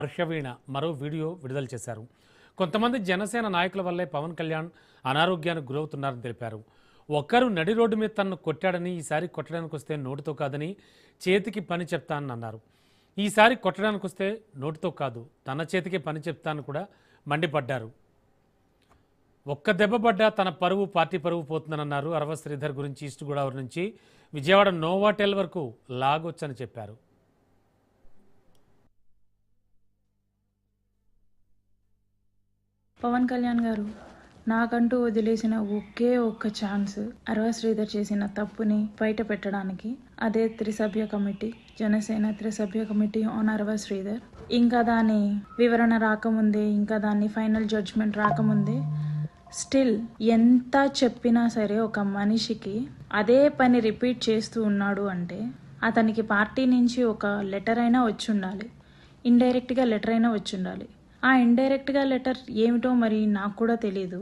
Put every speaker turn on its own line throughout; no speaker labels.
హర్షవీణ మరో వీడియో విడుదల చేశారు. కొంతమంది జనసేన నాయకుల వల్లే పవన్ కళ్యాణ్ అనారోగ్యానికి గురవుతున్నారని తెలిపారు. ఒక్కరు నడి రోడ్డు మీద తనను కొట్టాడని, ఈసారి కొట్టడానికి వస్తే నోటితో కాదని చేతికి పని చెప్తానని అన్నారు. ఈసారి కొట్టడానికి వస్తే నోటితో కాదు తన చేతికి పని చెప్తానని కూడా మండిపడ్డారు. ఒక్క దెబ్బ పడ్డా తన పరువు, పార్టీ పరువు పోతుందన్నారు. అరవ శ్రీధర్ గురించి ఈస్ట్ గోదావరి నుంచి విజయవాడ నోవాటెల్ వరకు లాగొచ్చని చెప్పారు.
పవన్ కళ్యాణ్ గారు నాకంటూ వదిలేసిన ఒకే ఒక్క ఛాన్స్ అరవ శ్రీధర్ చేసిన తప్పుని బయట పెట్టడానికి. అదే త్రిసభ్య కమిటీ, జనసేన త్రిసభ్య కమిటీ ఆన్ అరవ శ్రీధర్. ఇంకా దాని వివరణ రాకముందే, ఇంకా దాన్ని ఫైనల్ జడ్జ్మెంట్ రాకముందే స్టిల్ ఎంత చెప్పినా సరే ఒక మనిషికి అదే పని రిపీట్ చేస్తూ ఉన్నాడు అంటే అతనికి పార్టీ నుంచి ఒక లెటర్ అయినా వచ్చి ఉండాలి, ఇండైరెక్ట్గా లెటర్ అయినా వచ్చి ఉండాలి. ఆ ఇండైరెక్ట్గా లెటర్ ఏమిటో మరి నాకు కూడా తెలీదు.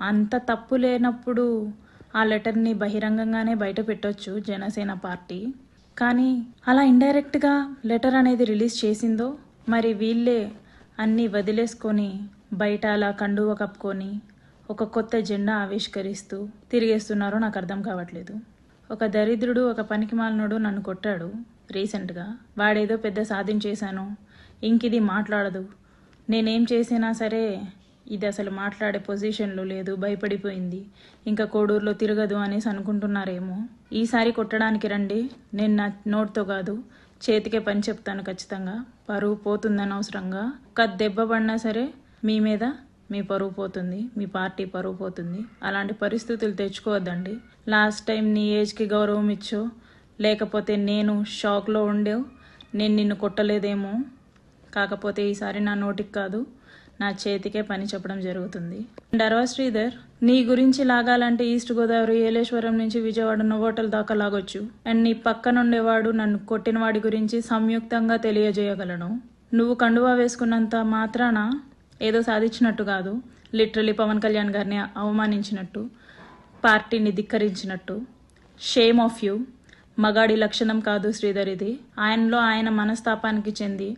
అంత తప్పు లేనప్పుడు ఆ లెటర్ని బహిరంగంగానే బయట పెట్టొచ్చు జనసేన పార్టీ. కానీ అలా ఇండైరెక్ట్గా లెటర్ అనేది రిలీజ్ చేసిందో మరి వీళ్ళే అన్నీ వదిలేసుకొని బయట అలా కండువ కప్పుకొని ఒక కొత్త జెండా ఆవిష్కరిస్తూ తిరిగేస్తున్నారో నాకు అర్థం కావట్లేదు. ఒక దరిద్రుడు, ఒక పనికిమాలినోడు నన్ను కొట్టాడు రీసెంట్గా. వాడేదో పెద్ద సాధించేశాను, ఇంకిది మాట్లాడదు, నేనేం చేసినా సరే ఇది అసలు మాట్లాడే పొజిషన్లో లేదు, భయపడిపోయింది, ఇంకా కోడూరులో తిరగదు అనేసి అనుకుంటున్నారేమో. ఈసారి కొట్టడానికి రండి, నేను నా నోట్తో కాదు చేతికే పని చెప్తాను ఖచ్చితంగా. పరువు పోతుందని అవసరంగా ఒక్క దెబ్బ పడినా సరే మీ మీద మీ పరువు పోతుంది, మీ పార్టీ పరువు పోతుంది. అలాంటి పరిస్థితులు తెచ్చుకోవద్దండి. లాస్ట్ టైం నీ ఏజ్కి గౌరవం ఇచ్చో, లేకపోతే నేను షాక్లో ఉండేవు, నేను నిన్ను కొట్టలేదేమో, కాకపోతే ఈసారి నా నోటికి కాదు నా చేతికే పని చెప్పడం జరుగుతుంది. అండ్ అరవ శ్రీధర్, నీ గురించి లాగాలంటే ఈస్ట్ గోదావరి, ఏలేశ్వరం నుంచి విజయవాడ నోవాటెల్ దాకా లాగొచ్చు. అండ్ నీ పక్కనుండేవాడు నన్ను కొట్టిన వాడి గురించి సంయుక్తంగా తెలియజేయగలను. నువ్వు కండువా వేసుకున్నంత మాత్రాన ఏదో సాధించినట్టు కాదు, లిటరలీ పవన్ కళ్యాణ్ గారిని అవమానించినట్టు, పార్టీని ధిక్కరించినట్టు. Shame of you. మగాడి లక్షణం కాదు శ్రీధర్ ఇది. ఆయనలో ఆయన మనస్తాపానికి చెంది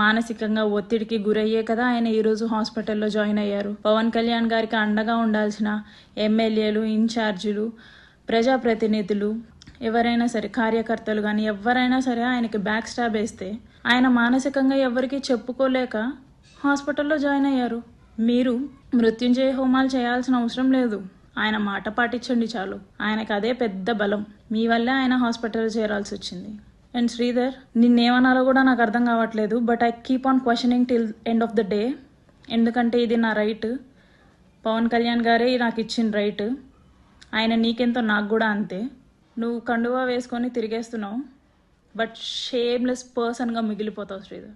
మానసికంగా ఒత్తిడికి గురయ్యే కదా ఆయన ఈరోజు హాస్పిటల్లో జాయిన్ అయ్యారు. పవన్ కళ్యాణ్ గారికి అండగా ఉండాల్సిన ఎమ్మెల్యేలు, ఇన్ఛార్జీలు, ప్రజాప్రతినిధులు, ఎవరైనా సరే, కార్యకర్తలు కానీ ఎవరైనా సరే ఆయనకి బ్యాక్ స్టాబ్ వేస్తే ఆయన మానసికంగా ఎవరికి చెప్పుకోలేక హాస్పిటల్లో జాయిన్ అయ్యారు. మీరు మృత్యుంజయ హోమాలు చేయాల్సిన అవసరం లేదు, ఆయన మాట పాటించండి చాలు. ఆయనకు అదే పెద్ద బలం. మీ వల్లే ఆయన హాస్పిటల్ చేరాల్సి వచ్చింది. అండ్ శ్రీధర్, నిన్నేమనాలో కూడా నాకు అర్థం కావట్లేదు. But I keep on questioning till end of the day. ఎందుకంటే ఇది నా రైట్. పవన్ కళ్యాణ్ గారే నాకు ఇచ్చిన రైట్. ఆయన నీకెంతో నాకు కూడా అంతే. నువ్వు కండువా వేసుకొని తిరిగేస్తున్నావు, బట్ షేమ్లెస్ పర్సన్గా మిగిలిపోతావు శ్రీధర్.